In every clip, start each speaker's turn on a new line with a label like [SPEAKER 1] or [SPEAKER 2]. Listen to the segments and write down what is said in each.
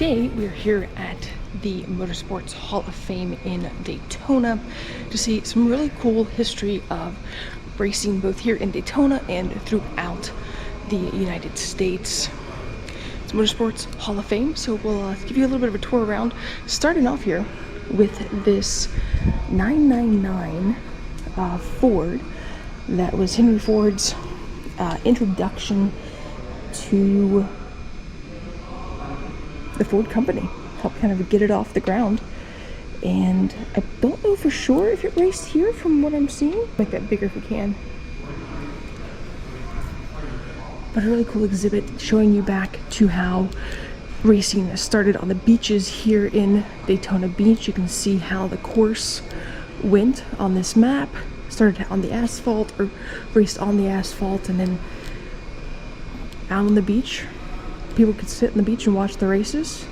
[SPEAKER 1] today we're here at the Motorsports Hall of Fame in Daytona to see some really cool history of racing both here in Daytona and throughout the United States. It's Motorsports Hall of Fame, so we'll give you a little bit of a tour around, starting off here with this 999 Ford that was Henry Ford's introduction to the Ford company, helped kind of get it off the ground. And I don't know for sure if it raced here from what I'm seeing. Make that bigger if we can. But a really cool exhibit showing you back to how racing started on the beaches here in Daytona Beach. You can see how the course went on this map. Started on the asphalt, or raced on the asphalt, and then out on the beach. People could sit on the beach and watch the races.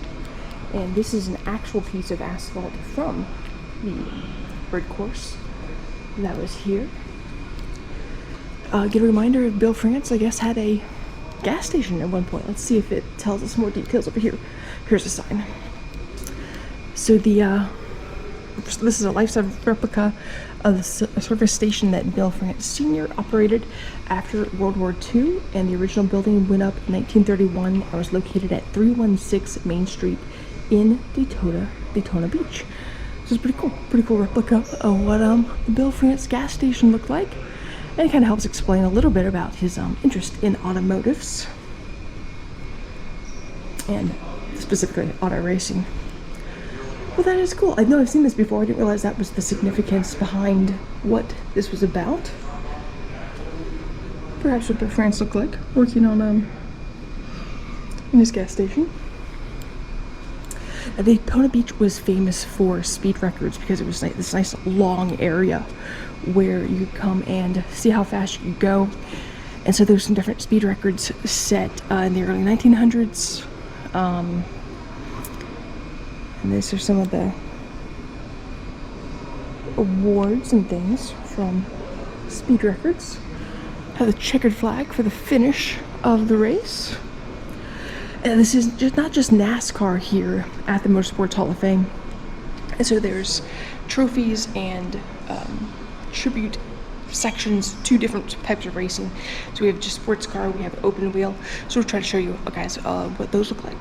[SPEAKER 1] And this is an actual piece of asphalt from the bird course that was here. Get a reminder of Bill France, I guess, had a gas station at one point. Let's see if it tells us more details over here. Here's a sign. So this is a life-size replica of the service station that Bill France Sr. operated after World War II, and the original building went up in 1931 and was located at 316 Main Street in Daytona Beach. So it's pretty cool replica of what the Bill France gas station looked like, and it kind of helps explain a little bit about his interest in automotives and specifically auto racing. Well, that is cool. I know I've seen this before. I didn't realize that was the significance behind what this was about. Perhaps what Bill France looked like working on in his gas station. Now, Daytona Beach was famous for speed records because it was this nice long area where you could come and see how fast you could go. And so there's some different speed records set in the early 1900s. And these are some of the awards and things from speed records. Have the checkered flag for the finish of the race. And this is not just NASCAR here at the Motorsports Hall of Fame. And so there's trophies and tribute sections to different types of racing. So we have just sports car, we have open wheel. So we'll try to show you guys what those look like.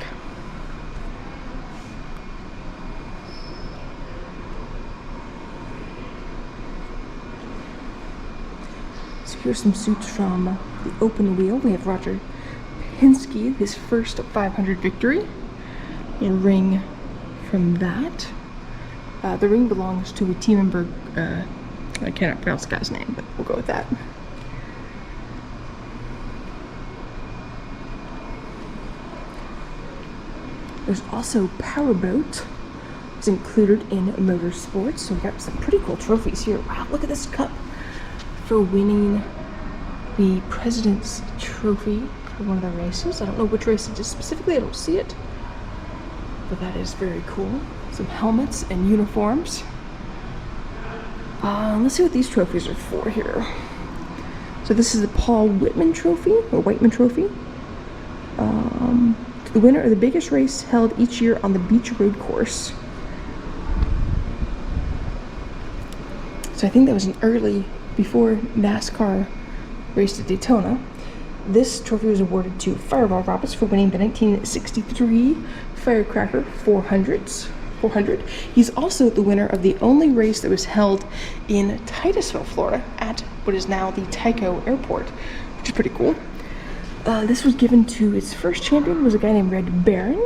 [SPEAKER 1] So here's some suits from the open wheel. We have Roger Penske, his first 500 victory. A ring from that. The ring belongs to a team member. I cannot pronounce the guy's name, but we'll go with that. There's also Powerboat. It's included in Motorsports. So we got some pretty cool trophies here. Wow, look at this cup for winning the President's Trophy for one of the races. I don't know which race it is specifically, I don't see it, but that is very cool. Some helmets and uniforms. Let's see what these trophies are for here. So this is the Paul Whitman Trophy, or Whiteman Trophy. The winner of the biggest race held each year on the Beach Road course. So I think that was an early, before NASCAR raced at Daytona. This trophy was awarded to Fireball Roberts for winning the 1963 Firecracker 400. He's also the winner of the only race that was held in Titusville, Florida, at what is now the Tyco Airport, which is pretty cool. This was given to its first champion, was a guy named Red Baron.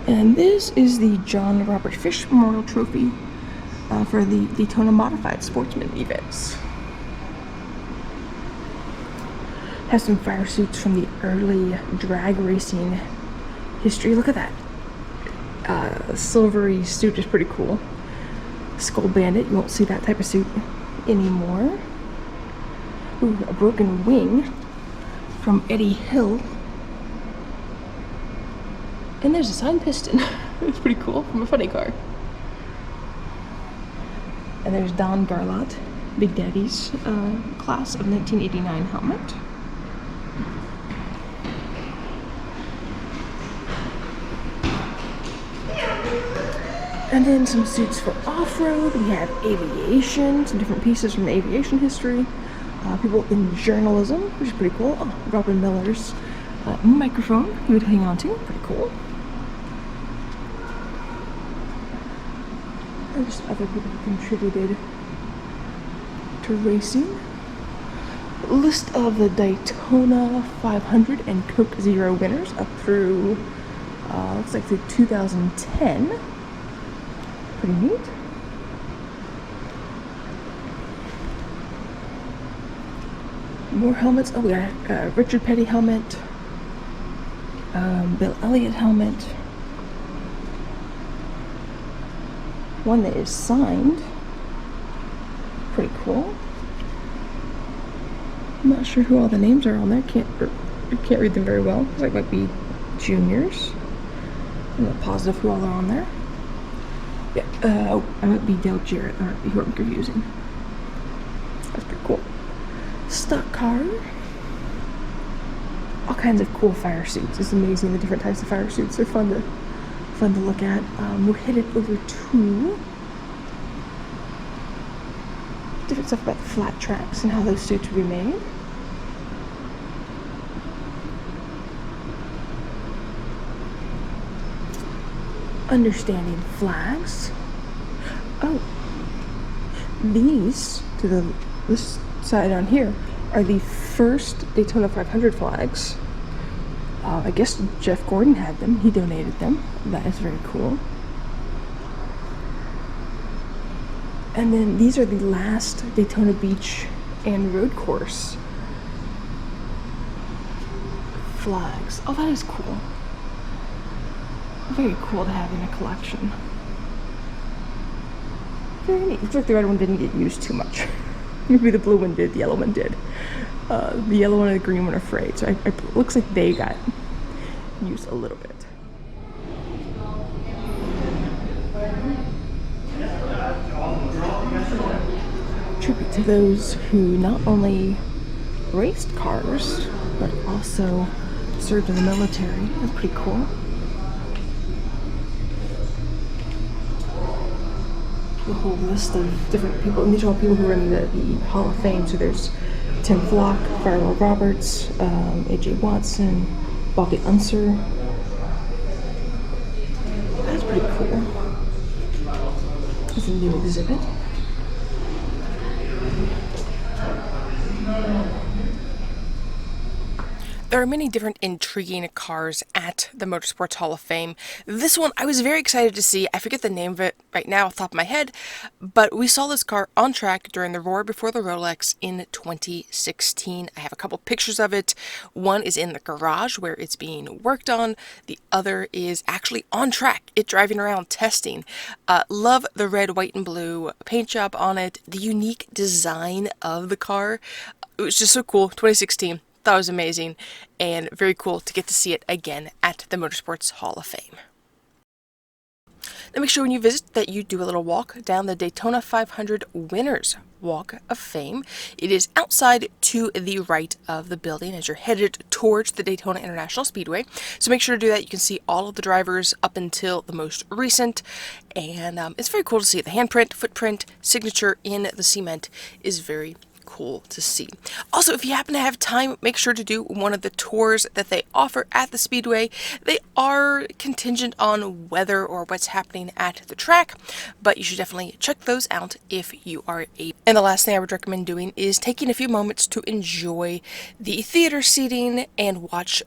[SPEAKER 1] And this is the John Robert Fish Memorial Trophy for the Daytona Modified Sportsman events. Has some fire suits from the early drag racing history. Look at that. Silvery suit is pretty cool. Skull Bandit, you won't see that type of suit anymore. Ooh, a broken wing from Eddie Hill. And there's a sign piston. It's pretty cool, from a funny car. And there's Don Garlits, Big Daddy's class of 1989 helmet. And then some suits for off-road. We have aviation, some different pieces from the aviation history. People in journalism, which is pretty cool. Oh, Robin Miller's microphone you would hang on to, pretty cool. And just other people who contributed to racing. List of the Daytona 500 and Coke Zero winners up through, looks like through 2010. Pretty neat. More helmets. Oh, we got a Richard Petty helmet, Bill Elliott helmet, one that is signed. Pretty cool. I'm not sure who all the names are on there. Can't read them very well because it might be juniors. I'm not positive who all are on there. Yeah, I might be Dale Jarrett. That might be who I'm confusing. That's pretty cool. Stock car. All kinds of cool fire suits. It's amazing the different types of fire suits. They're fun to look at. We're headed over to different stuff about the flat tracks and how those suits will be made. Understanding flags. Oh, these to this side on here are the first Daytona 500 flags. I guess Jeff Gordon had them. He donated them. That is very cool. And then these are the last Daytona Beach and road course flags. Oh, that is cool. Very cool to have in a collection. Very neat. Looks like the red one didn't get used too much. Maybe the blue one did, the yellow one did. The yellow one and the green one are frayed, so it looks like they got used a little bit. Tribute to those who not only raced cars, but also served in the military. That's pretty cool. The whole list of different people, and these are all people who are in the Hall of Fame. So there's Tim Flock, Farrell Roberts, A.J. Watson, Bobby Unser. That's pretty cool. It's a new exhibit. There are many different intriguing cars at the Motorsports Hall of Fame. This one I was very excited to see. I forget the name of it right now off the top of my head, but we saw this car on track during the Roar Before the Rolex in 2016. I have a couple pictures of it. One is in the garage where it's being worked on. The other is actually on track, it driving around testing. Love the red, white, and blue paint job on it. The unique design of the car. It was just so cool. 2016. That was amazing and very cool to get to see it again at the Motorsports Hall of Fame. Now make sure when you visit that you do a little walk down the Daytona 500 Winners Walk of Fame. It is outside to the right of the building as you're headed towards the Daytona International Speedway. So make sure to do that. You can see all of the drivers up until the most recent. And it's very cool to see. The handprint, footprint, signature in the cement is very cool to see. Also, if you happen to have time, make sure to do one of the tours that they offer at the Speedway. They are contingent on weather or what's happening at the track, but you should definitely check those out if you are able. And the last thing I would recommend doing is taking a few moments to enjoy the theater seating and watch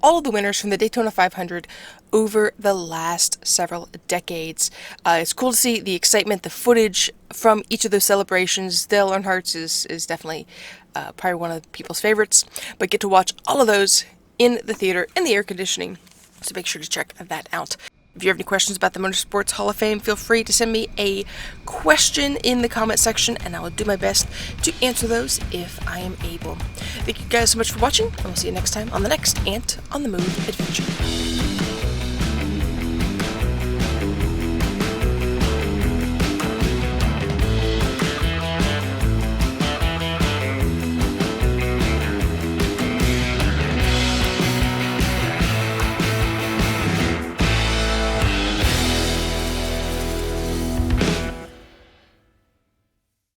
[SPEAKER 1] all of the winners from the Daytona 500 over the last several decades. It's cool to see the excitement, the footage from each of those celebrations. Dale Earnhardt's is definitely probably one of people's favorites, but get to watch all of those in the theater in the air conditioning, so make sure to check that out. If you have any questions about the Motorsports Hall of Fame, feel free to send me a question in the comment section, and I will do my best to answer those if I am able. Thank you guys so much for watching, and we'll see you next time on the next Ant on the Move adventure.